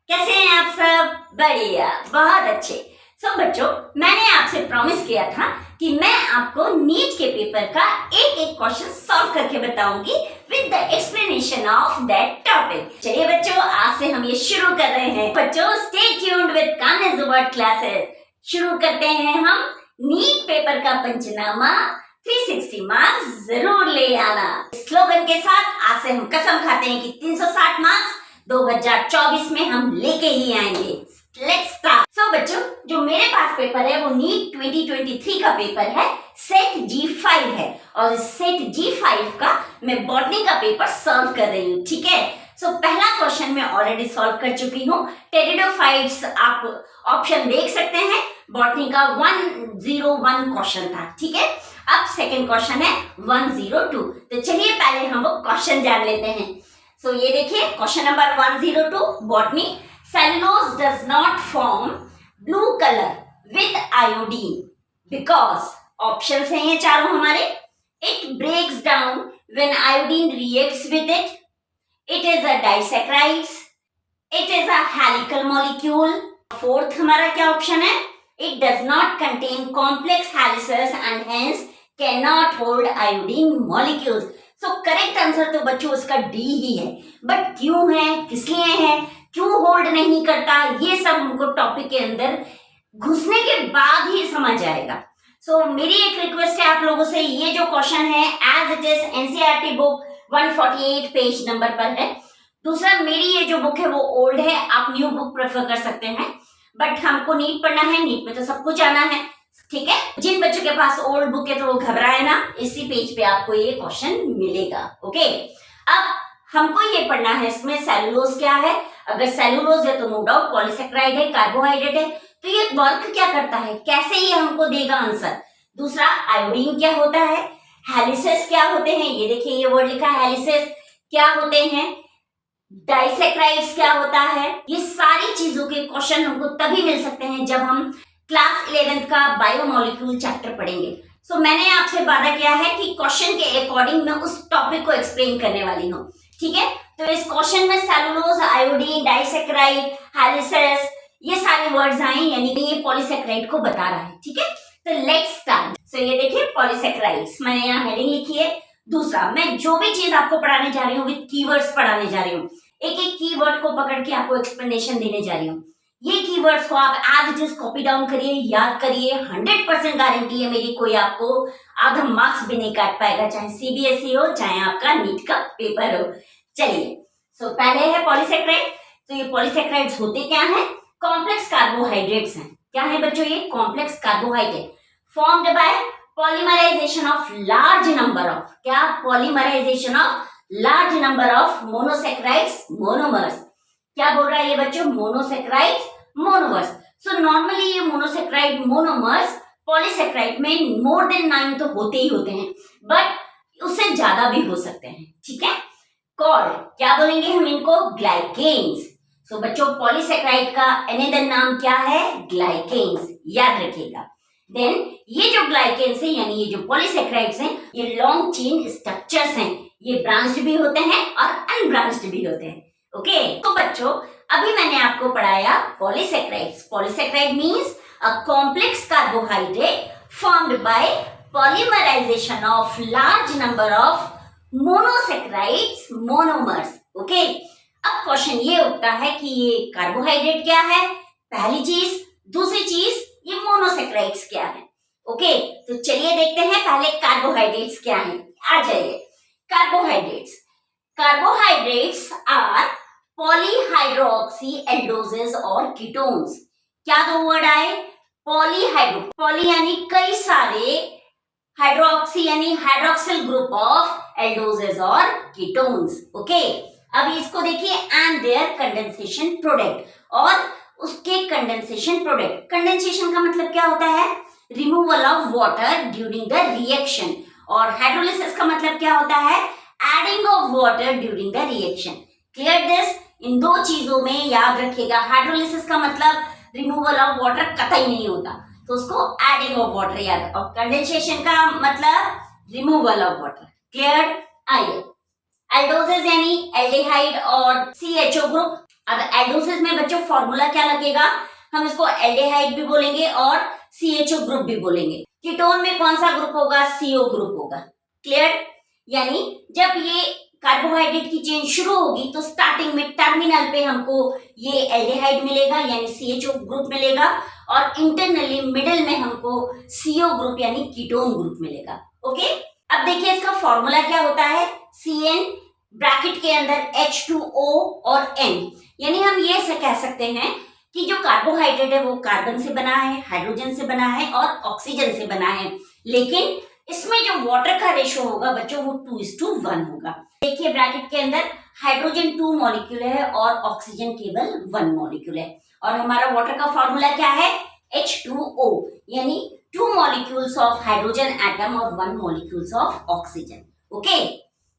कैसे हैं आप सब? बढ़िया, बहुत अच्छे। बच्चों, मैंने आपसे प्रॉमिस किया था कि मैं आपको नीट के पेपर का एक एक क्वेश्चन सॉल्व करके बताऊंगी with the explanation of that topic. चलिए बच्चों, आज से हम ये शुरू कर रहे हैं। बच्चों, स्टे ट्यून्ड विद कान्हा जुबर्ट क्लासेस। शुरू करते हैं हम नीट पेपर का पंचनामा। 360 मार्क्स जरूर ले आना। स्लोगन के साथ आज से हम कसम खाते हैं कि 360 मार्क्स 2024 में हम लेके ही आएंगे। Let's start. बच्चों, जो मेरे पास पेपर है वो नीट 2023 का पेपर है, सेट G5 है और इस सेट G5 का मैं बॉटनी का पेपर सॉल्व कर रही हूँ। ठीक है, पहला क्वेश्चन मैं ऑलरेडी सॉल्व कर चुकी हूँ। टेरिडोफाइट्स आप ऑप्शन देख सकते हैं। बॉटनी का 101 क्वेश्चन था। ठीक है, अब सेकंड क्वेश्चन है 102। तो चलिए पहले हम वो क्वेश्चन जान लेते हैं। ये देखिए question number 102, botany. Cellulose does not form blue color with iodine because options हैं ये चारों हमारे। It breaks down when iodine reacts with it. It is a disaccharide. It is a helical molecule. Fourth हमारा क्या option है? It does not contain complex helices and hence cannot hold iodine molecules. Correct answer तो बच्चों उसका D ही है। But क्यों है, किस लिए है, क्यों होल्ड नहीं करता, ये सब हमको टॉपिक के अंदर घुसने के बाद ही समझ आएगा। मेरी एक रिक्वेस्ट है आप लोगों से, ये जो क्वेश्चन है as it is NCERT book 148 page number पर है। दूसरा, मेरी ये जो बुक है वो ओल्ड है, आप न्यू बुक प्रेफर कर सकते हैं। बट हमको नीट पढ़ना है, नीट में तो सब कुछ आना है। ठीक है, जिन बच्चों के पास ओल्ड बुक है तो वो घबराए ना, इसी पेज पे आपको ये क्वेश्चन मिलेगा। ओके, अब हमको ये पढ़ना है इसमें सेलुलोज क्या है। अगर सेलुलोज है तो नो डाउट पॉलीसेक्राइड है, कार्बोहाइड्रेट है। तो ये वर्क क्या करता है, कैसे ये हमको देगा आंसर। दूसरा, आयोडीन क्या होता है, हेलिसेस क्या होते हैं, ये देखिए ये वर्ड लिखा है हेलिसेस क्या होते हैं, डाइसेक्राइड्स क्या होता है। ये सारी चीजों के क्वेश्चन हमको तभी मिल सकते हैं जब हम क्लास 11th का बायोमोलिक्यूल चैप्टर पढ़ेंगे। मैंने आपसे वादा किया है कि क्वेश्चन के अकॉर्डिंग मैं उस टॉपिक को एक्सप्लेन करने वाली हूँ। ठीक है, तो इस क्वेश्चन में सेलुलोज, आयोडीन, डाइसेक्राइड, हेलिसेस ये सारे वर्ड्स आए, यानी कि ये पॉलीसेक्राइड को बता रहा है। ठीक है, तो लेट्स स्टार्ट। ये देखिए पॉलीसेक्राइड्स, मैंने यहाँ हेडिंग लिखी है। दूसरा, मैं जो भी चीज आपको पढ़ाने जा रही हूँ विद कीवर्ड्स पढ़ाने जा रही हूँ। एक एक कीवर्ड को पकड़ के आपको एक्सप्लेनेशन देने जा रही हूँ। ये कीवर्ड्स को आप as it is copy down करिए, याद करिए। 100% गारंटी है मेरी, कोई आपको आधा मार्क्स भी नहीं काट पाएगा, चाहे सीबीएसई हो चाहे आपका नीट का पेपर हो। चलिए, पहले है पॉलीसेक्राइड। तो ये पॉलीसेक्राइड्स होते क्या हैं? कॉम्प्लेक्स कार्बोहाइड्रेट्स हैं। क्या है बच्चों ये? Complex carbohydrate formed by polymerization of large number of, क्या? Polymerization of large number of monosaccharides monomers. क्या बोल रहा है ये बच्चों? Monosaccharides monomers. नॉर्मली ये मोनोसेक्राइड मोनोमर्स पॉलीसेक्राइड में मोर देन 9 तो होते ही होते हैं, बट उससे ज्यादा भी हो सकते हैं। ठीक है, कॉल्ड, क्या बोलेंगे हम इनको? ग्लाइकेन्स। बच्चों, पॉलीसेक्राइड का अनदर नाम क्या है? ग्लाइकेन्स, याद रखिएगा। देन ये जो ग्लाइकेन्स है यानी ये जो पॉलीसेक्राइड्स हैं, ये लॉन्ग चेन स्ट्रक्चर्स हैं। ये ब्रांच्ड भी होते हैं और अनब्रांच्ड भी होते हैं। ओके, बच्चों अभी मैंने आपको पढ़ाया polysaccharides. Polysaccharide means a complex carbohydrate formed by polymerization of large number of monosaccharides monomers. Okay, अब क्वेश्चन ये उठता है कि ये कार्बोहाइड्रेट क्या है, पहली चीज। दूसरी चीज, ये मोनोसेक्राइड्स क्या है। ओके, तो चलिए देखते हैं पहले कार्बोहाइड्रेट्स क्या है। आ जाइए, कार्बोहाइड्रेट्स। कार्बोहाइड्रेट्स आर पॉलीहाइड्रोक्सी एल्डोजेस और कीटोन्स। क्या दो वर्ड आए? पॉलीहाइड्रो, पॉली यानी कई सारे, हाइड्रोक्सी यानी हाइड्रोक्सिल ग्रुप ऑफ एल्डोजेस और कीटोन्स। ओके, अब इसको देखिए, एंड देयर कंडेंसेशन प्रोडक्ट, और उसके कंडेंसेशन प्रोडक्ट। कंडेंसेशन का मतलब क्या होता है? Removal of water during the reaction. और हाइड्रोलिसिस का मतलब क्या होता है? Adding of water during the reaction. Clear this? इन दो चीजों में याद रखिएगा, हाइड्रोलिसिस का मतलब रिमूवल ऑफ वाटर कतई नहीं होता, तो उसको एडिंग ऑफ वाटर याद, और कंडेंसेशन का मतलब रिमूवल ऑफ वाटर। क्लियर? आइए, एल्डोजेस यानी एल्डिहाइड और CHO ग्रुप, अब एल्डोसिस में बच्चों फॉर्मूला क्या लगेगा, हम इसको एल्डिहाइड भी बोलेंगे और CHO ग्रुप भी बोलेंगे। कीटोन में कौन सा ग्रुप होगा, CO ग्रुप होगा। क्लियर? यानी जब ये कार्बोहाइड्रेट की चेन शुरू होगी तो स्टार्टिंग में टर्मिनल पे हमको ये एल्डिहाइड मिलेगा यानी CHO ग्रुप मिलेगा और इंटरनली मिडिल में हमको CO ग्रुप यानी कीटोन ग्रुप मिलेगा। ओके, अब देखिए इसका फॉर्मूला क्या होता है, CN ब्रैकेट के अंदर H2O और N, यानी हम ये से कह सकते हैं कि जो कार्बोहाइड्रेट है वो कार्बन से बना है, हाइड्रोजन से बना है और ऑक्सीजन से बना है, लेकिन इसमें जो वाटर का रेशो होगा बच्चों वो 2:1 होगा। देखिए ब्रैकेट के अंदर हाइड्रोजन 2 मॉलिक्यूल है और ऑक्सीजन केवल 1 मॉलिक्यूल है और हमारा वाटर का फॉर्मूला क्या है, H2O, यानी 2 मॉलिक्यूल्स ऑफ हाइड्रोजन एटम और 1 molecules of oxygen. Okay,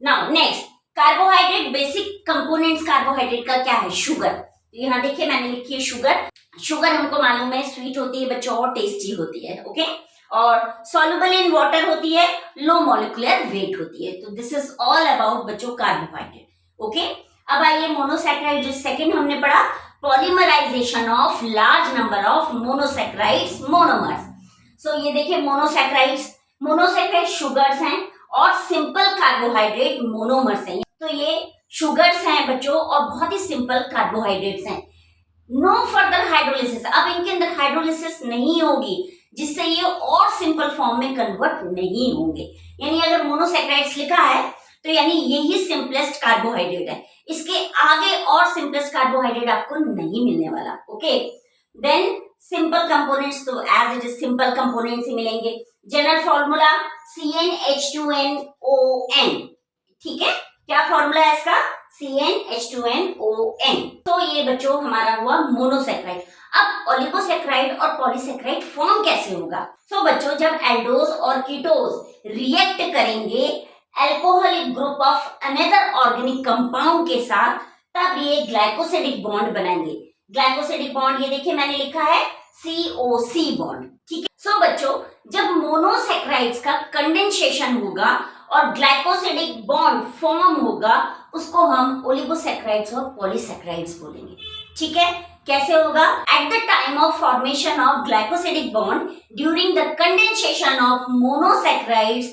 now next, carbohydrate basic components carbohydrate का क्या है, शुगर। तो यहाँ देखिए मैंने लिखी है शुगर। शुगर हमको मालूम है स्वीट होती है बच्चों और टेस्टी होती है। ओके, और सॉल्युबल इन वाटर होती है, लो मॉलिक्यूलर वेट होती है। तो दिस इज ऑल अबाउट बच्चों कार्बोहाइड्रेट। ओके, अब आइए मोनोसैकेराइड, जो सेकंड हमने पढ़ा, polymerization of large number of monosaccharides monomers. So ये देखिए मोनोसैकेराइड शुगर्स हैं और सिंपल कार्बोहाइड्रेट मोनोमर्स हैं। तो ये शुगर्स हैं बच्चों और बहुत ही सिंपल कार्बोहाइड्रेट्स हैं। नो फर्दर हाइड्रोलिसिस, अब इनके अंदर हाइड्रोलिसिस नहीं होगी जिससे ये और सिंपल फॉर्म में कन्वर्ट नहीं होंगे। यानी अगर मोनोसैकेराइड्स लिखा है तो यानी यही सिंपलेस्ट कार्बोहाइड्रेट है, इसके आगे और सिंपलेस्ट कार्बोहाइड्रेट आपको नहीं मिलने वाला। ओके, देन सिंपल कंपोनेंट्स, तो as it is simple components ही मिलेंगे। जनरल फॉर्मूला CnH2nOn, ठीक है, क्या फॉर्मूला है इसका, CnH2nOn। तो ये बच्चों हमारा हुआ मोनोसैकेराइड। अब ओलिगोसैकेराइड और पॉलीसैकेराइड फॉर्म कैसे होगा। तो बच्चों जब एल्डोज और कीटोज रिएक्ट करेंगे alcoholic group of another organic compound के साथ, तब ये ग्लाइकोसिडिक बॉन्ड बनाएंगे। ग्लाइकोसिडिक बॉन्ड ये देखिए मैंने लिखा है COC बॉन्ड, ठीक है। सो बच्चों जब मोनोसैकेराइड्स का कंडेंसेशन होगा और ग्लाइकोसिडिक बॉन्ड फॉर्म होगा उसको हम ओलिगोसैकेराइड्स और पॉलीसैकेराइड्स बोलेंगे, ठीक है। कैसे होगा, at the time of formation of glycosidic bond during the condensation of monosaccharides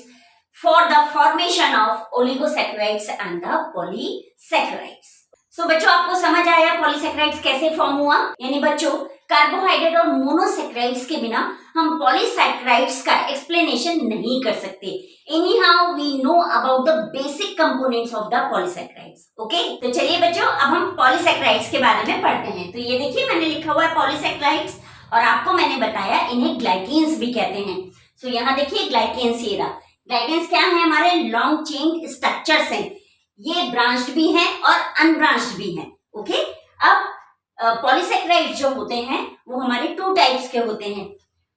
for the formation of oligosaccharides and the polysaccharides. So बच्चों आपको समझ आया पॉलीसैकेराइड्स कैसे फॉर्म हुआ। यानी बच्चों कार्बोहाइड्रेट और मोनोसैकेराइड्स के बिना हम पॉलीसैकेराइड्स का एक्सप्लेनेशन नहीं कर सकते। Anyhow we know about the basic components of the polysaccharides. Okay, तो चलिए बच्चों अब हम पॉलीसैकेराइड्स के बारे में पढ़ते हैं। तो ये देखिए मैंने लिखा हुआ है पॉलीसैकेराइड्स और आपको मैंने बताया इन्हें ग्लाइकेन्स भी कहते हैं। सो यहाँ देखिए ग्लाइकेन्स, ये रहा। ग्लाइकेन्स क्या है, हमारे लॉन्ग चेन स्ट्रक्चर्स हैं, ये ब्रांच्ड भी हैं और अनब्रांच्ड भी हैं। ओके, अब पॉलीसैकेराइड्स जो होते हैं वो हमारे 2 टाइप्स के होते हैं,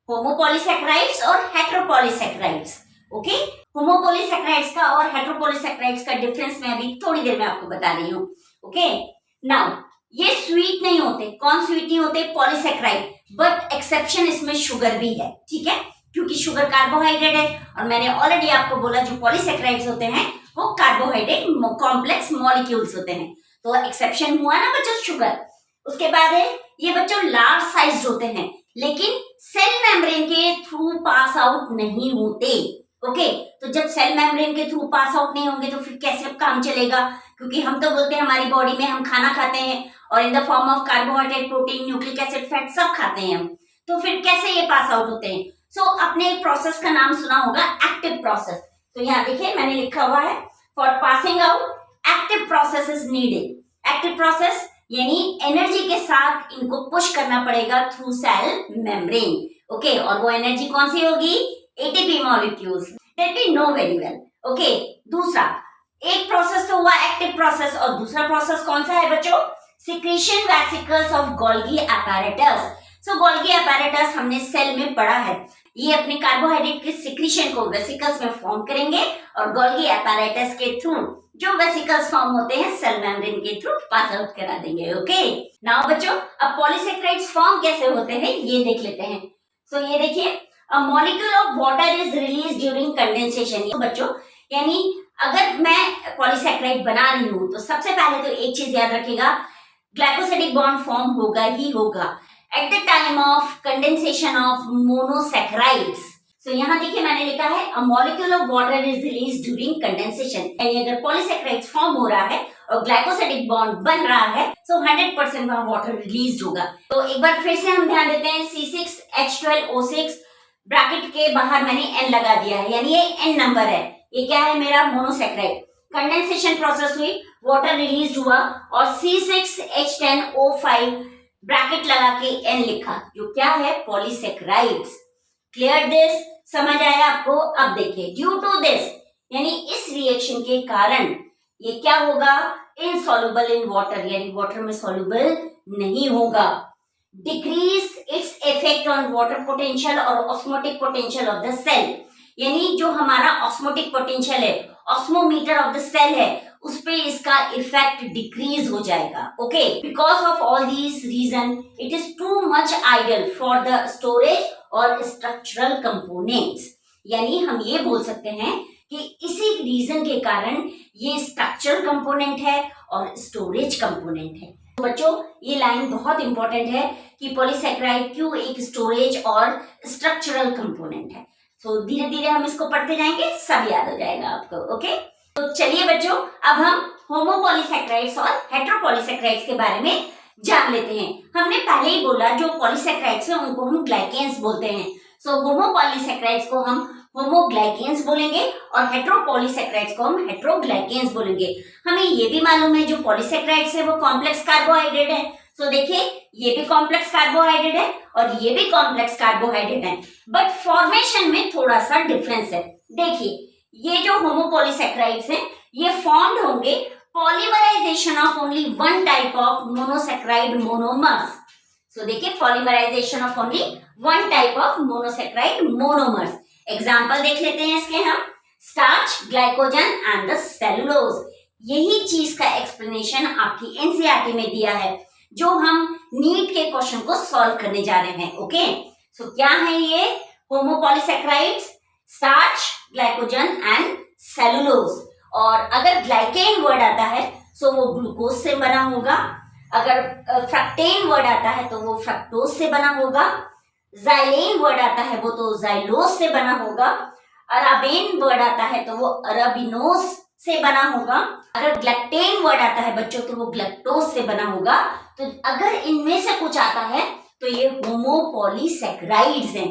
होमोपॉलीसैकेराइड्स और हेटेरोपॉलीसैकेराइड्स। ओके, होमोपॉलीसैकेराइड्स का और हेटेरोपॉलीसैकेराइड्स का डिफरेंस मैं अभी थोड़ी देर में आपको बता रही हूँ। ओके, नाउ ये स्वीट नहीं होते, कौन स्वीट नहीं होते, पॉलीसैकेराइड, बट एक्सेप्शन इसमें शुगर भी है, ठीक है, क्योंकि शुगर कार्बोहाइड्रेट है और मैंने ऑलरेडी आपको बोला जो पॉलीसैकेराइड्स होते हैं वो कार्बोहाइड्रेट कॉम्प्लेक्स मॉलिक्यूल्स होते हैं। तो एक्सेप्शन हुआ ना बच्चों शुगर। उसके बाद है ये बच्चों लार्ज साइज होते हैं लेकिन सेल मेम्ब्रेन के थ्रू पास आउट नहीं होते। ओके, तो जब सेल मेम्ब्रेन के थ्रू पास आउट नहीं होंगे तो फिर कैसे काम चलेगा, क्योंकि हम तो बोलते हैं हमारी बॉडी में हम खाना खाते हैं और in the form of carbohydrate, protein, nucleic acid, fat सब खाते हैं हम, तो फिर कैसे ये पास आउट होते हैं। सो आपने प्रोसेस का नाम सुना होगा एक्टिव प्रोसेस। तो यहाँ देखिए मैंने लिखा हुआ है for passing out active process is needed. Active process यानी एनर्जी के साथ इनको पुश करना पड़ेगा थ्रू सेल मेम्ब्रेन। ओके, और वो एनर्जी कौन सी होगी, ATP molecules that we know very well. Okay, दूसरा एक प्रोसेस तो हुआ एक्टिव प्रोसेस और दूसरा प्रोसेस कौन सा है बच्चों, secretion vesicles of Golgi apparatus। So Golgi apparatus हमने सेल में पढ़ा है, ये अपने कार्बोहाइड्रेट के सिक्रीशन को वेसिकल्स में फॉर्म करेंगे और गोल्गी apparatus के थ्रू जो वेसिकल्स फॉर्म होते हैं सेल मेम्ब्रेन के थ्रू पास आउट करा देंगे। ओके, नाउ बच्चों अब पॉलीसैकेराइड्स फॉर्म कैसे होते हैं ये देख लेते हैं। सो ये देखिए a molecule of water is release during condensation. तो बच्चों यानी अगर मैं पॉलीसैकेराइड बना रही हूँ तो सबसे पहले तो एक चीज याद रखिएगा, ग्लाइकोसिडिक बॉन्ड फॉर्म होगा ही होगा at the time of condensation of monosaccharides. तो यहाँ देखिए मैंने लिखा है a molecule of water is release during condensation, यानी अगर पॉलीसैकेराइड्स फॉर्म हो रहा है और ग्लाइकोसिडिक बॉन्ड बन रहा है तो 100% वहां वाटर रिलीज होगा। तो एक बार फिर से हम ध्यान देते हैं C6H12O6 ब्रैकेट के बाहर मैंने N लगा दिया है, यानी ये N नंबर है। ये क्या है मेरा मोनोसैकेराइड। कंडेंसेशन प्रोसेस हुई, वाटर रिलीज हुआ और C6H10O5 ब्रैकेट लगा के N लिखा, जो क्या है पॉलीसैकेराइड्स। क्लियर दिस, समझ आया आपको। अब देखिए ड्यू टू दिस, यानी इस रिएक्शन के कारण ये क्या होगा, इनसॉल्युबल इन वाटर, यानी वाटर में सॉल्युबल नहीं होगा। Decrease its effect on water potential और osmotic potential of the cell, यानी जो हमारा ऑस्मोटिक पोटेंशियल है, ऑस्मोमीटर ऑफ द सेल है, उस पे इसका इफेक्ट डिक्रीज हो जाएगा। Okay, because of all these reason it is too much ideal for the storage और स्ट्रक्चरल कंपोनेंट्स, यानी हम ये बोल सकते हैं कि इसी रीजन के कारण ये स्ट्रक्चरल कंपोनेंट है और स्टोरेज कंपोनेंट है। तो बच्चों ये लाइन बहुत इंपॉर्टेंट है कि पॉलीसैकेराइड क्यों एक स्टोरेज और स्ट्रक्चरल कंपोनेंट है। तो धीरे धीरे हम इसको पढ़ते जाएंगे, सब याद हो जाएगा आपको। ओके, तो चलिए बच्चों अब हम होमोपॉलीसैकेराइड्स और हेटेरोपॉलीसैकेराइड्स के बारे में जान लेते हैं। हमने पहले ही बोला जो पॉलीसैकेराइड्स हैं उनको हम ग्लाइकेन्स बोलते हैं। सो होमोपॉलीसैकेराइड्स को हम होमोग्लाइकेन्स बोलेंगे और हेटेरोपॉलीसैकेराइड्स को हम हेटेरोग्लाइकेन्स बोलेंगे। हमें ये भी मालूम है जो पॉलीसैकेराइड्स है वो कॉम्प्लेक्स कार्बोहाइड्रेट है। सो देखिए ये भी कॉम्प्लेक्स कार्बोहाइड्रेट है और ये भी कॉम्प्लेक्स कार्बोहाइड्रेट है, बट फॉर्मेशन में थोड़ा सा डिफरेंस है। देखिए ये जो होमोपॉलीसैकेराइड्स हैं ये फॉर्म्ड होंगे polymerization of only one type of monosaccharide monomers. So देखिए polymerization of only one type of monosaccharide monomers. Example देख लेते हैं इसके हम, starch, glycogen and the cellulose. यही चीज का एक्सप्लेनेशन आपकी एनसीईआरटी में दिया है जो हम नीट के क्वेश्चन को सॉल्व करने जा रहे हैं। ओके, सो क्या है ये होमोपॉलीसैकेराइड्स, स्टार्च, ग्लाइकोजन एंड सेलुलोज। और अगर ग्लाइकेन वर्ड आता है तो वो ग्लूकोज से बना होगा, अगर फ्रक्टेन वर्ड आता है तो वो फ्रक्टोज से बना होगा, जाइलेन वर्ड आता है वो तो जाइलोज से बना होगा, अराबेन वर्ड आता है तो वो अराबिनोज से बना होगा, अगर ग्लैक्टेन वर्ड आता है बच्चों तो वो ग्लैक्टोज से बना होगा। तो अगर इनमें से कुछ आता है तो ये होमोपॉलीसैकेराइड्स हैं।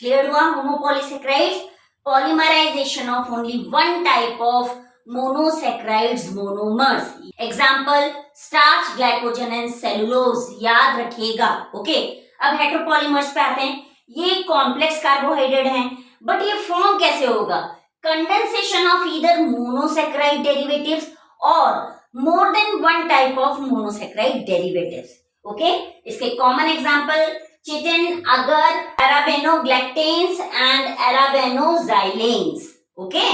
क्लियर हुआ, homopolysaccharides polymerization of only one type of monosaccharides monomers. Example starch, glycogen and cellulose, याद रखिएगा। ओके, अब हेटेरोपॉलीमर्स पे आते हैं। ये कॉम्प्लेक्स कार्बोहाइड्रेट हैं, बट ये फॉर्म कैसे होगा, condensation of either monosaccharide derivatives और more than one type of monosaccharide derivatives. Okay, इसके common example chitin, agar, arabinogalactans and arabinoxylans. Okay,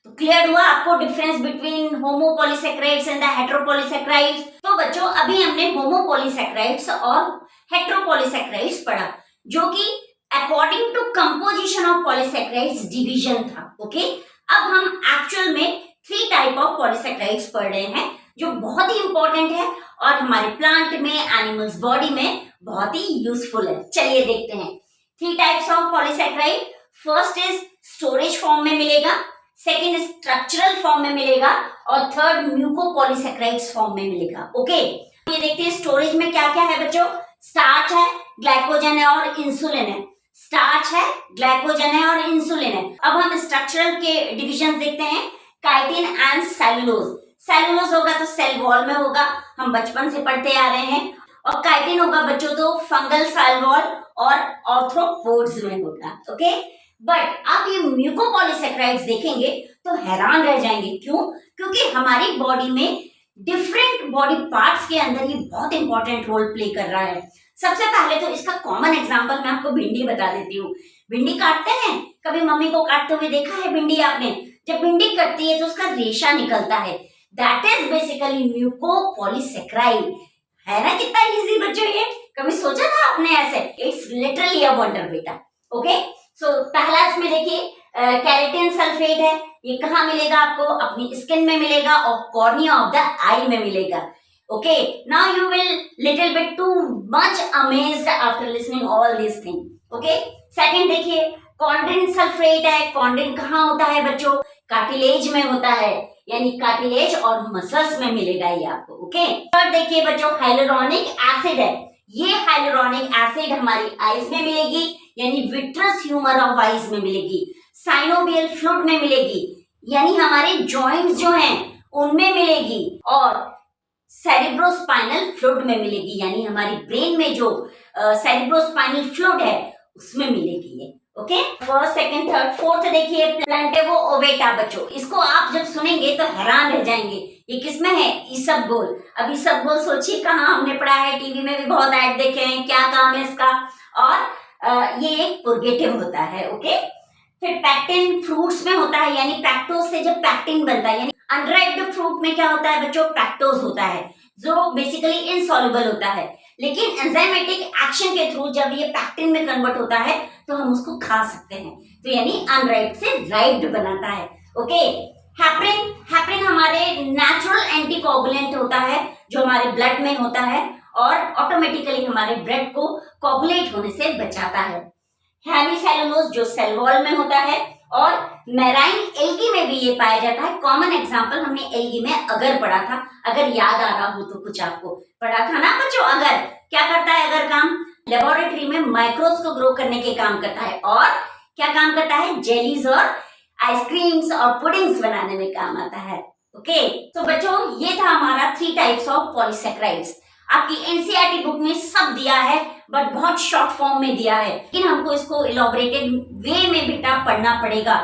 तो क्लियर हुआ आपको difference between homopolysaccharides and the heteropolysaccharides. तो बच्चों अभी हमने होमोपॉलीसैकेराइड्स और हेटेरोपॉलीसैकेराइड्स पढ़ा, जो कि according to composition of polysaccharides division था। ओके, अब हम एक्चुअल में 3 टाइप ऑफ पॉलीसैकेराइड्स पढ़ रहे हैं जो बहुत ही इंपॉर्टेंट है और हमारे प्लांट में, एनिमल्स बॉडी में बहुत ही यूजफुल है। चलिए देखते हैं 3 types of polysaccharide. First is storage form में मिलेगा, सेकेंड स्ट्रक्चरल फॉर्म में मिलेगा और थर्ड म्यूकोपॉलीसैकेराइड्स फॉर्म में मिलेगा। ओके, ये देखते हैं स्टोरेज में क्या क्या है बच्चों। स्टार्च है, ग्लाइकोजन है और इंसुलिन है। स्टार्च है, ग्लाइकोजन है और इंसुलिन है। अब हम स्ट्रक्चरल के डिविजन देखते हैं, काइटिन एंड सेलुलोज। सेलुलोज होगा तो सेल वॉल में होगा, हम बचपन से पढ़ते आ रहे हैं, और काइटिन होगा बच्चों तो फंगल सेल वॉल और आर्थ्रोपोड्स में होगा। ओके, बट आप ये म्यूकोपॉलीसैकेराइड्स देखेंगे तो हैरान रह जाएंगे। क्यों? क्योंकि हमारी बॉडी में डिफरेंट बॉडी पार्ट्स के अंदर ये बहुत इंपॉर्टेंट रोल प्ले कर रहा है। सबसे पहले तो इसका कॉमन एग्जांपल मैं आपको भिंडी बता देती हूँ। भिंडी काटते हैं, कभी मम्मी को काटते हुए देखा है भिंडी आपने? जब भिंडी कटती है तो उसका रेशा निकलता है, दैट इज बेसिकली म्यूकोपॉलीसैकेराइड। है ना कितना इजी बच्चों, ये कभी सोचा था आपने ऐसे? इट्स लिटरली अ वंडर बेटा। ओके, सो पहला इसमें देखिए कैरेटिन सल्फेट है। ये कहाँ मिलेगा आपको? अपनी स्किन में मिलेगा और कॉर्निया ऑफ द आई में मिलेगा। Okay, now you will little bit too much amazed after listening all these things. Okay, second देखिए, कॉन्ड्रिन सल्फेट है. कॉन्ड्रिन कहाँ होता है बच्चों? कार्टिलेज में होता है, यानी कार्टिलेज और मसल्स में मिलेगा ये आपको. ओके, थर्ड देखिए बच्चों, हाइलुरोनिक एसिड है. ये हाइलुरोनिक एसिड हमारी आईज में मिलेगी, यानी विट्रस ह्यूमर ऑफ आईज में मिलेगी. साइनोवियल फ्लूइड में मिलेगी, यानी हमारे जॉइंट्स जो हैं उनमें मिलेगी. और सेरिब्रोस्पाइनल फ्लूइड में मिलेगी, यानी हमारी ब्रेन में जो सेरिब्रोस्पाइनल फ्लूइड है उसमें मिलेगी ये. Okay, first second third fourth देखिए, प्लांटेगो ओवेटा बच्चों. इसको आप जब सुनेंगे तो हैरान रह जाएंगे, ये किसमें है? इसबगोल. अब इसबगोल सोचिए कहाँ हमने पढ़ा है, टीवी में भी बहुत ऐड देखे हैं, क्या काम है इसका. और ये एक पुर्गेटिव होता है. ओके, फिर पैक्टिन फ्रूट्स में होता है, यानी पैक्टोज से जब पैक्टिन बनता है, यानी अनराइप्ड फ्रूट में क्या होता है बच्चों? पैक्टोज होता है, जो बेसिकली इनसॉल्युबल होता है. लेकिन एंजाइमेटिक एक्शन के थ्रू जब ये पैक्टिन में कन्वर्ट होता है तो हम उसको खा सकते हैं. तो यानी अनराइप्ड से राइप्ड बनाता है. Okay, heparin. हेपरिन हमारे नेचुरल एंटीकोगुलेंट होता है, जो हमारे ब्लड में होता है और ऑटोमेटिकली हमारे ब्लड को कोगुलेट होने से बचाता है. हेमिसेलुलोज जो सेल वॉल में होता है, और मैराइन एल्गी में भी ये पाया जाता है. कॉमन एग्जांपल हमने एल्गी में अगर पढ़ा था, अगर याद आ रहा हो तो कुछ आपको पढ़ा था ना बच्चों. अगर क्या करता है? अगर काम लेबोरेटरी में माइक्रोब्स को ग्रो करने के काम करता है, और क्या काम करता है? जेलीज और आइसक्रीम्स और पुडिंग्स बनाने में काम आता है. ओके, तो बच्चों ये था हमारा 3 टाइप्स ऑफ पॉलीसेक्राइड्स. आपकी एनसीईआरटी बुक में सब दिया है, बट बहुत शॉर्ट फॉर्म में दिया है, लेकिन हमको इसको इलॉबरेटेड वे में बेटा पढ़ना पड़ेगा.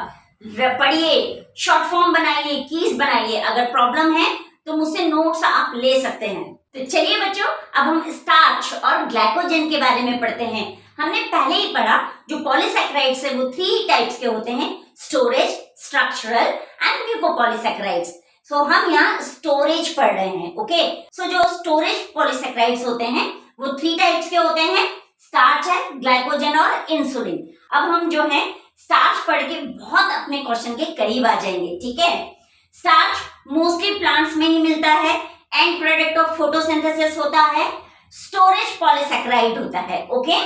पढ़िए, शॉर्ट फॉर्म बनाइए, कीज बनाइए. अगर प्रॉब्लम है तो मुझसे नोट्स आप ले सकते हैं. तो चलिए बच्चों, अब हम स्टार्च और ग्लाइकोजन के बारे में पढ़ते हैं. हमने पहले ही पढ़ा जो पॉलीसेक्राइड्स है वो 3 टाइप्स के होते हैं, स्टोरेज, स्ट्रक्चरल एंड म्यूकोपॉलीसेक्राइड्स. सो हम यहाँ स्टोरेज पढ़ रहे हैं. ओके, सो जो स्टोरेज पॉलीसेक्राइड्स होते हैं वो 3 टाइप्स के होते हैं, स्टार्च है, ग्लाइकोजन और इंसुलिन. अब हम जो है स्टार्च पढ़ के बहुत अपने क्वेश्चन के करीब आ जाएंगे. ठीक है, स्टार्च मोस्टली प्लांट्स में ही मिलता है, एंड प्रोडक्ट ऑफ फोटोसिंथेसिस होता है, स्टोरेज पॉलीसेक्राइड होता है. ओके,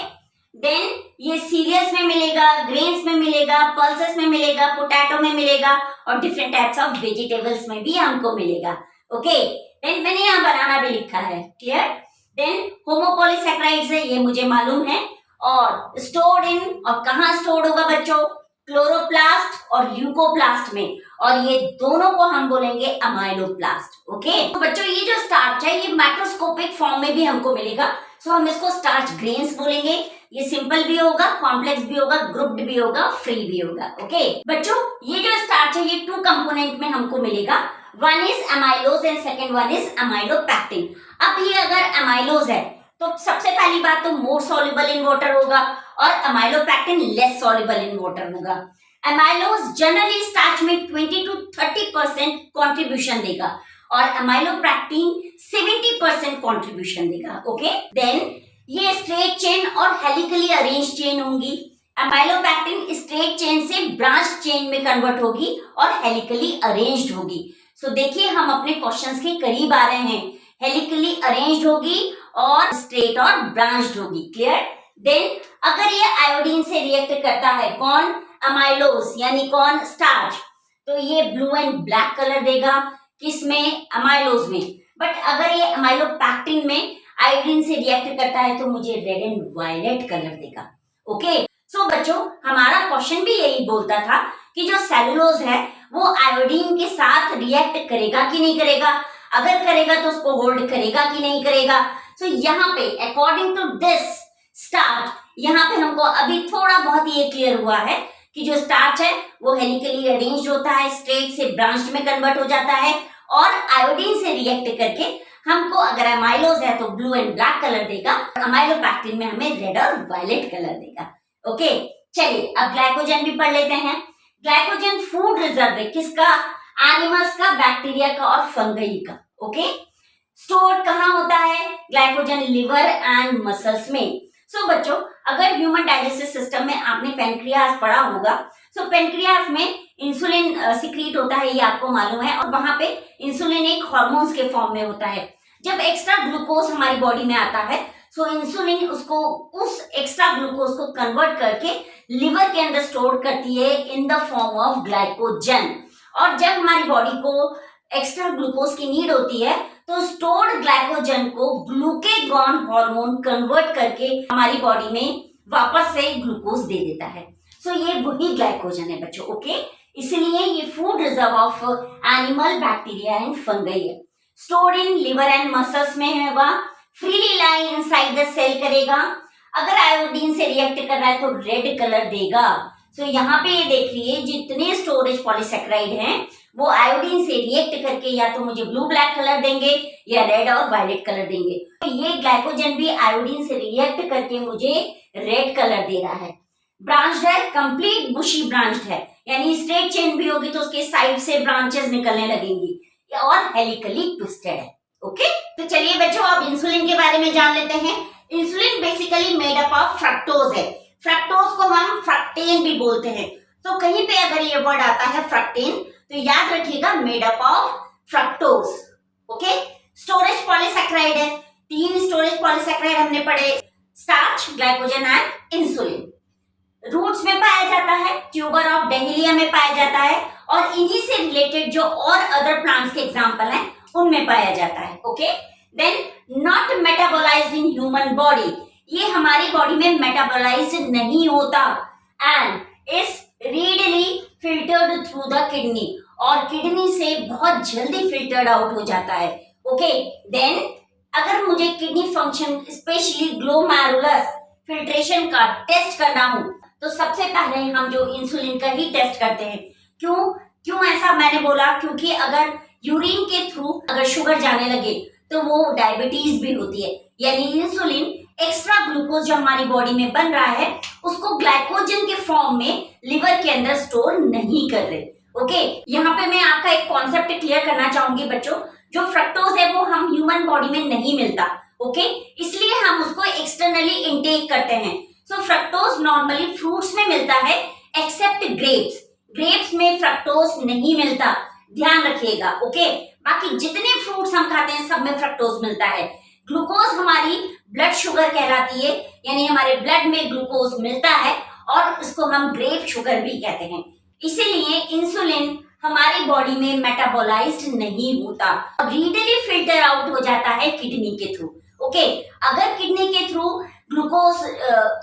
देन ये सीरियल्स में मिलेगा, ग्रेन्स में मिलेगा, पल्सेस में मिलेगा, पोटैटो में मिलेगा, और डिफरेंट टाइप्स ऑफ वेजिटेबल्स में भी हमको मिलेगा. ओके, देन मैंने यहाँ बनाना भी लिखा है. क्लियर? देन होमोपॉलीसेक्राइड्स है, ये मुझे मालूम है, और स्टोर्ड इन, और कहाँ स्टोर्ड होगा बच्चों? क्लोरोप्लास्ट और ल्यूकोप्लास्ट में, और ये दोनों को हम बोलेंगे अमाइलोप्लास्ट. ओके, तो बच्चों ये जो स्टार्च है ये माइक्रोस्कोपिक फॉर्म में भी हमको मिलेगा, सो हम इसको स्टार्च ग्रेन्स बोलेंगे. ये सिंपल भी होगा, कॉम्प्लेक्स भी होगा, ग्रुप्ड भी होगा, फ्री भी होगा. ओके बच्चों, ये जो स्टार्च है ये 2 कंपोनेंट में हमको मिलेगा. One is amylose and second one is amylopectin. अब ये अगर अमाइलोज है तो सबसे पहली बात तो मोर सॉल्युबल इन वाटर होगा, और amylopectin less soluble in water होगा. अमाइलोज जनरली स्टार्च में 20 to 30% कॉन्ट्रीब्यूशन देगा, और अमाइलोपैक्टिन 70% कॉन्ट्रीब्यूशन देगा. ओके, देन ये स्ट्रेट चेन और हेलिकली अरेंज चेन होंगी. अमाइलोपैक्टिन स्ट्रेट चेन से ब्रांच चेन में कन्वर्ट होगी और हेलिकली अरेंज्ड होगी. सो देखिए हम अपने क्वेश्चंस के करीब आ रहे हैं. हेलिकली अरेंज्ड होगी और स्ट्रेट और ब्रांच्ड होगी. क्लियर? देन अगर ये आयोडीन से रिएक्ट करता है, कौन? अमाइलोज, यानी कौन? स्टार्च, तो ये ब्लू एंड ब्लैक कलर देगा. किसमें? अमाइलोज में. बट अगर ये अमाइलोपैक्टिन में आयोडीन से रिएक्ट करता है तो मुझे रेड एंड वायलेट कलर देगा. ओके, सो बच्चों हमारा क्वेश्चन भी यही बोलता था कि जो सेलुलोज है वो आयोडीन के साथ रिएक्ट करेगा कि नहीं करेगा, अगर करेगा तो उसको होल्ड करेगा कि नहीं करेगा. सो यहाँ पे अकॉर्डिंग टू दिस स्टार्च, यहाँ पे हमको अभी थोड़ा बहुत ये क्लियर हुआ है कि जो स्टार्च है वो हेलिकली अरेंज्ड होता है, स्ट्रेट से ब्रांच्ड में कन्वर्ट हो जाता है, और आयोडीन से रिएक्ट करके हमको अगर अमाइलोज है तो ब्लू एंड ब्लैक कलर देगा, अमाइलोपैक्टिन में हमें रेड और वायलेट कलर देगा. ओके, चलिए अब ग्लाइकोजन भी पढ़ लेते हैं. ग्लाइकोजन फूड रिजर्व है, किसका? एनिमल्स का, बैक्टीरिया का और फंगई का. ओके, स्टोर्ड कहाँ होता है ग्लाइकोजन? लिवर एंड मसल्स में. सो बच्चों अगर ह्यूमन डाइजेस्टिव सिस्टम में आपने पेनक्रियास पढ़ा होगा, सो पेनक्रियास में इंसुलिन सिक्रीट होता है, ये आपको मालूम है, और वहां पे इंसुलिन एक हार्मोन्स के फॉर्म में होता है. जब एक्स्ट्रा ग्लूकोज हमारी बॉडी में आता है सो इंसुलिन उसको उस एक्स्ट्रा ग्लूकोज को कन्वर्ट करके लिवर के अंदर स्टोर करती है in the form of glycogen. और जब हमारी बॉडी को एक्स्ट्रा ग्लूकोज की नीड होती है तो स्टोर्ड ग्लाइकोजन को ग्लूकेगॉन हार्मोन कन्वर्ट करके हमारी बॉडी में वापस से ग्लूकोज दे देता है। सो ये वही ग्लाइकोजन है बच्चों। ओके, इसलिए ये food reserve of animal bacteria and fungi है। Stored in liver and muscles में होगा, freely lie inside the cell करेगा। अगर आयोडीन से रिएक्ट कर रहा है तो रेड कलर देगा। सो यहाँ पे ये देखिए जितने स्टोरेज पॉलीसेक्राइड हैं वो आयोडीन से रिएक्ट करके या तो मुझे ब्लू ब्लैक कलर देंगे या रेड और वायलेट कलर देंगे। तो ये ग्लाइकोजन भी आयोडीन से रिएक्ट करके मुझे रेड कलर दे रहा है। ब्रांच्ड है, कंप्लीट बुशी ब्रांच्ड है, यानी स्ट्रेट चेन भी होगी तो उसके साइड से ब्रांचेस निकलने लगेंगी और हेलिकली ट्विस्टेड है। ओके, तो चलिए बच्चों अब इंसुलिन के बारे में जान लेते हैं। Insulin basically made up of fructose है। फ्रक्टोज को हम फ्रक्टेन भी बोलते हैं। तो कहीं पे अगर ये वर्ड आता है फ्रक्टेन तो याद रखिएगा made up of fructose. Okay, storage polysaccharide है, 3 स्टोरेज पॉलीसेक्राइड हमने पढ़े, starch, glycogen and insulin. Roots में पाया जाता है, ट्यूबर ऑफ डहेलिया में पाया जाता है और इन्हीं से रिलेटेड जो और अदर प्लांट्स के एग्जांपल हैं उनमें पाया जाता है। Okay, then not metabolized in human body, ये हमारी बॉडी में मेटाबोलाइज्ड नहीं होता and is readily filtered through the kidney, और किडनी से बहुत जल्दी फिल्टर्ड आउट हो जाता है। ओके, देन अगर मुझे kidney function specially glomerulus filtration का टेस्ट करना हो तो सबसे पहले हम जो इंसुलिन का ही टेस्ट करते हैं। क्यों ऐसा मैंने बोला, क्योंकि अगर यूरिन के थ्रू अगर शुगर जाने लगे तो वो डायबिटीज भी होती है, यानी इंसुलिन एक्स्ट्रा ग्लूकोज जो हमारी बॉडी में बन रहा है उसको ग्लाइकोजन के फॉर्म में लिवर के अंदर स्टोर नहीं कर रहे। ओके, यहाँ पे मैं आपका एक कॉन्सेप्ट क्लियर करना चाहूंगी बच्चों, जो फ्रक्टोज है वो हम ह्यूमन बॉडी में नहीं मिलता। ओके, इसलिए हम उसको एक्सटर्नली इनटेक करते हैं। सो फ्रक्टोज नॉर्मली फ्रूट्स में मिलता है एक्सेप्ट ग्रेप्स। ग्रेप्स में फ्रक्टोज नहीं मिलता, ध्यान रखिएगा। ओके, बाकी जितने फ्रूट्स हम खाते हैं सब में फ्रक्टोज मिलता है। ग्लूकोज हमारी ब्लड शुगर कहलाती है, यानी हमारे ब्लड में ग्लूकोज मिलता है और इसको हम ग्रेप शुगर भी कहते हैं। इसीलिए इंसुलिन हमारी बॉडी में मेटाबोलाइज्ड नहीं होता, रीडली फिल्टर आउट हो जाता है किडनी के थ्रू। ओके, अगर किडनी के थ्रू ग्लूकोज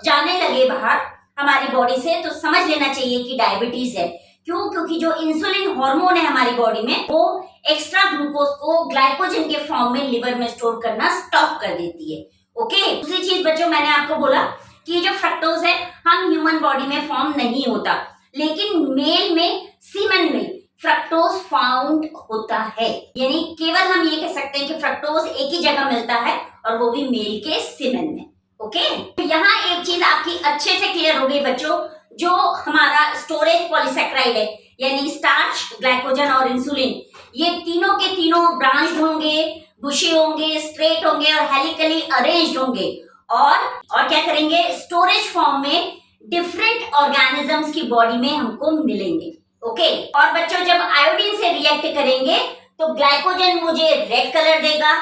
जाने लगे बाहर हमारी बॉडी से तो समझ लेना चाहिए कि डायबिटीज है। क्यों? क्योंकि जो इंसुलिन हार्मोन है हमारी बॉडी में वो एक्स्ट्रा ग्लूकोज को ग्लाइकोजन के फॉर्म में लिवर में स्टोर करना स्टॉप कर देती है। ओके, दूसरी चीज बच्चों मैंने आपको बोला कि जो फ्रक्टोज है हम ह्यूमन बॉडी में फॉर्म नहीं होता, लेकिन मेल में सीमेन में फ्रक्टोज फाउंड होता है, यानी केवल हम ये कह सकते हैं कि फ्रक्टोज एक ही जगह मिलता है और वो भी मेल के सीमेन में। ओके, तो यहाँ एक चीज आपकी अच्छे से क्लियर हो गई बच्चों, जो हमारा स्टोरेज पॉलीसेक्राइड है यानी स्टार्च, ग्लाइकोजन और इंसुलिन, ये तीनों के तीनों ब्रांच्ड होंगे, बुशी होंगे, स्ट्रेट होंगे और हेलिकली अरेंज्ड होंगे और क्या करेंगे, स्टोरेज फॉर्म में डिफरेंट ऑर्गेनिजम्स की बॉडी में हमको मिलेंगे। ओके, और बच्चों जब आयोडीन से रिएक्ट करेंगे तो ग्लाइकोजन मुझे रेड कलर देगा,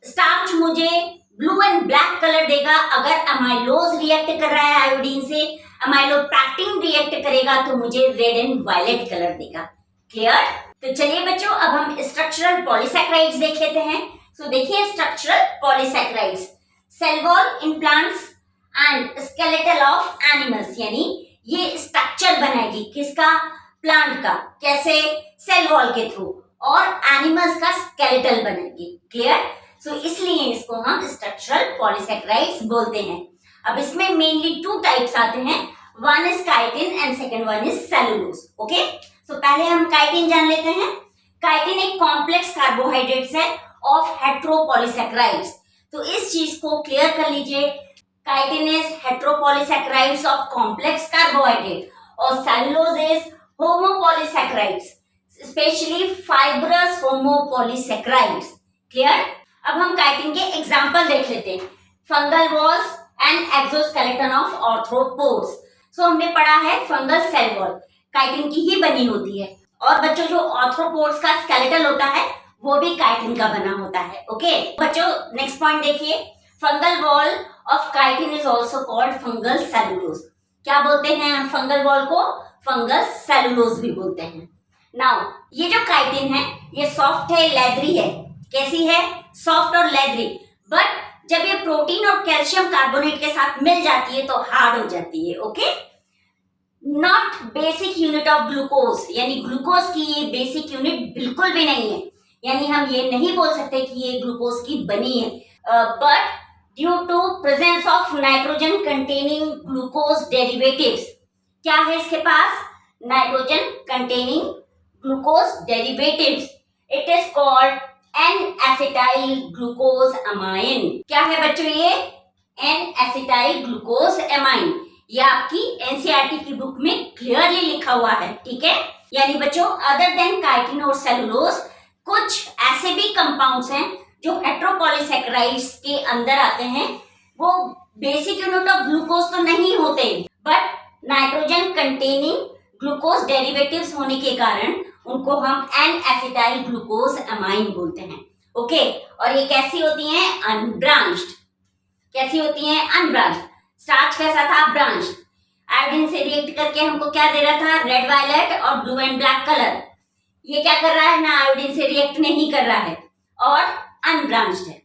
स्टार्च मुझे ब्लू एंड ब्लैक कलर देगा। अगर अमाइलोज रिएक्ट कर रहा है आयोडीन से, अमाइलोपैक्टिन रिएक्ट करेगा तो मुझे रेड एंड वायलेट कलर देगा। क्लियर? तो चलिए बच्चों अब हम स्ट्रक्चरल पॉलीसैकेराइड्स देख लेते हैं। सो देखिए structural polysaccharides, cell wall in plants and skeletal of animals, यानी ये स्ट्रक्चर बनाएगी किसका, प्लांट का, कैसे, सेल वॉल के थ्रू, और एनिमल्स का स्केलेटल बनाएगी। क्लियर? सो इसलिए इसको हम स्ट्रक्चरल पॉलीसैकेराइड्स बोलते हैं। अब इसमें मेनली 2 टाइप्स आते हैं, one is chitin and second one is cellulose. Okay, so पहले हम काइटिन जान लेते हैं। काइटिन एक कॉम्प्लेक्स कार्बोहाइड्रेट्स है ऑफ हेट्रोपॉलीसैकेराइड्स। तो इस चीज को क्लियर कर लीजिए, chitin is heteropolysaccharides of complex carbohydrate और cellulose is homopolysaccharides, specially fibrous homopolysaccharides. Clear? अब हम काइटिन के एग्जांपल देख लेते हैं, fungal walls and exoskeleton of arthropods. So हमने पढ़ा है फंगल सेल वॉल काइटिन की ही बनी होती है, और बच्चों जो आर्थ्रोपोड्स का स्केलेटल होता है वो भी काइटिन का बना होता है। ओके बच्चों, नेक्स्ट पॉइंट देखिए, fungal wall of chitin is also called fungal cellulose. क्या बोलते हैं फंगल वॉल को? फंगल सेलुलोज भी बोलते हैं। नाउ ये जो काइटिन है ये सॉफ्ट है, लेदरी है। कैसी है? सॉफ्ट और लेदरी। बट जब ये प्रोटीन और कैल्शियम कार्बोनेट के साथ मिल जाती है तो हार्ड हो जाती है। Okay, not basic unit of glucose, यानी ग्लूकोज की ये बेसिक यूनिट बिल्कुल भी नहीं है। यानी हम ये नहीं बोल सकते कि ये ग्लूकोज की बनी है। But due to presence of nitrogen containing glucose derivatives, क्या है इसके पास? Nitrogen containing glucose derivatives, it is called N-acetyl glucose amine। क्या है बच्चों ये? N-acetyl glucose amine। ये आपकी एनसीईआरटी की बुक में क्लियरली लिखा हुआ है। ठीक है, यानी बच्चों अदर देन काइटिन और सेलुलोज कुछ ऐसे भी कंपाउंड्स हैं जो हेट्रोपॉलीसैकेराइड्स के अंदर आते हैं। वो बेसिक यूनिट ऑफ ग्लूकोज तो नहीं होते, but nitrogen containing glucose derivatives होने के कारण उनको हम N-acetyl glucose amine बोलते हैं। ओके, और ये कैसी होती हैं? अनब्रांच्ड। कैसी होती हैं? अनब्रांच्ड। स्टार्च कैसा था? ब्रांच्ड। आयोडीन से रिएक्ट करके हमको क्या दे रहा था? रेड वायलेट और ब्लू एंड ब्लैक कलर। ये क्या कर रहा है ना? आयोडीन से रिएक्ट नहीं कर रहा है और अनब्रांच्ड है।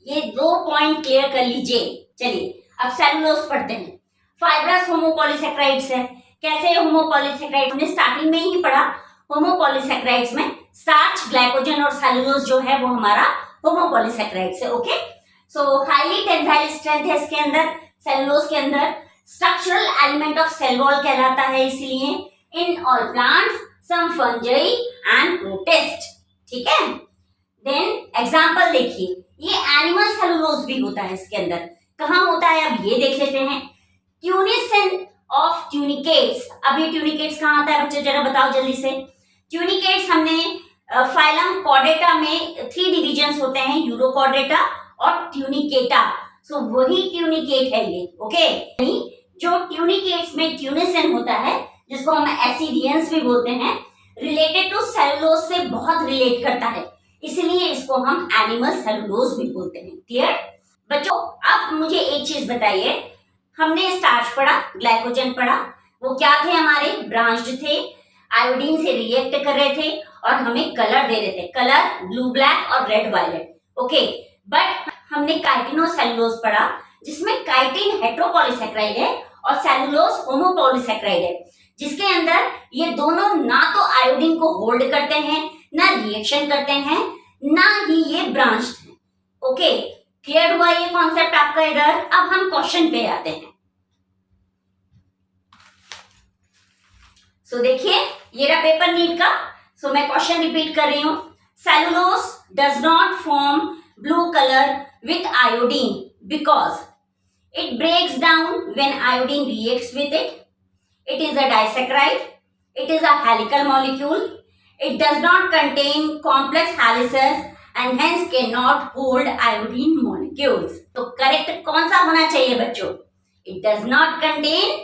ये 2 पॉइंट क्लियर कर लीजिए। चलिए अब सेलुलोज पढ़ते हैं। फाइब्रस होमोपॉलीसैकेराइड्स है। कैसे होमोपॉलीसैकेराइड? हमने स्टार्टिंग में ही पढ़ा। होमोपॉलीसैकेराइड्स में स्टार्च, ग्लाइकोजन और सेलुलोज जो है वो हमारा होमोपॉलीसैकेराइड्स है। Okay, so highly tensile strength है इसके अंदर, सेलुलोज के अंदर। Structural element of cell wall कहलाता है इसलिए। In all plants, some fungi and protist. ठीक है, देन एग्जांपल देखिए, ये एनिमल सेलुलोज भी होता है इसके अंदर। कहाँ होता है अब ये देख लेते हैं। ट्यूनिसेंट ऑफ ट्यूनिकेट्स। अब ये ट्यूनिकेट्स कहाँ आता है बच्चे, जरा बताओ जल्दी से। ट्यूनिकेट्स हमने फाइलम कॉर्डेटा में 3 डिविजन्स होते हैं, यूरोकॉर्डेटा और ट्यूनिकेटा। सो वही ट्यूनिकेट है ये। ओके, जो ट्यूनिकेट्स में ट्यूनिसन होता है जिसको हम एसिडियंस भी बोलते हैं, रिलेटेड टू सेलुलोज से बहुत रिलेट करता है, इसलिए इसको हम एनिमल सेलुलोज भी बोलते हैं। क्लियर बच्चों? अब मुझे एक चीज बताइए, हमने स्टार्च पढ़ा, ग्लाइकोजन पढ़ा, वो क्या थे? हमारे ब्रांच्ड थे, आयोडीन से रिएक्ट कर रहे थे और हमें कलर दे रहे थे, कलर ब्लू ब्लैक और रेड वायलेट। ओके, बट हमने काइटिन और सेलुलोज पढ़ा जिसमें काइटिन हेट्रोपॉलीसैकेराइड है और सेलुलोज होमोपॉलीसैकेराइड है, जिसके अंदर ये दोनों ना तो आयोडीन को होल्ड करते हैं, ना रिएक्शन करते हैं, ना ही ये ब्रांच्ड है। ओके, क्लियर हुआ ये कॉन्सेप्ट आपका इधर? अब हम क्वेश्चन पे आते हैं। सो देखिए, ये रहा पेपर नीट का। सो मैं क्वेश्चन रिपीट कर रही हूं। Cellulose does not form blue colour with iodine because it breaks down when iodine reacts with it. It is a disaccharide. It is a helical molecule. It does not contain complex helices and hence cannot hold iodine molecules. तो correct कौन सा होना चाहिए बच्चों? It does not contain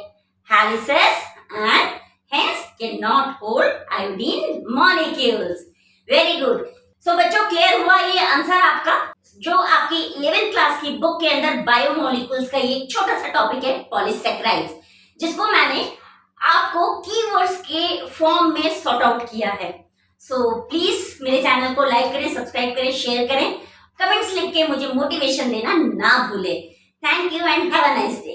helices and hence cannot hold iodine molecules. Very good. So बच्चों clear हुआ ये answer आपका, जो आपकी 11th क्लास की बुक के अंदर बायोमोलिक्यूल्स का ये छोटा सा टॉपिक है पॉलीसैकेराइड्स, जिसको मैंने आपको कीवर्ड्स के फॉर्म में सॉर्ट आउट किया है। सो प्लीज मेरे चैनल को लाइक करें, सब्सक्राइब करें, शेयर करें, कमेंट्स लिख के मुझे मोटिवेशन देना ना भूलें। Thank you and have a nice day.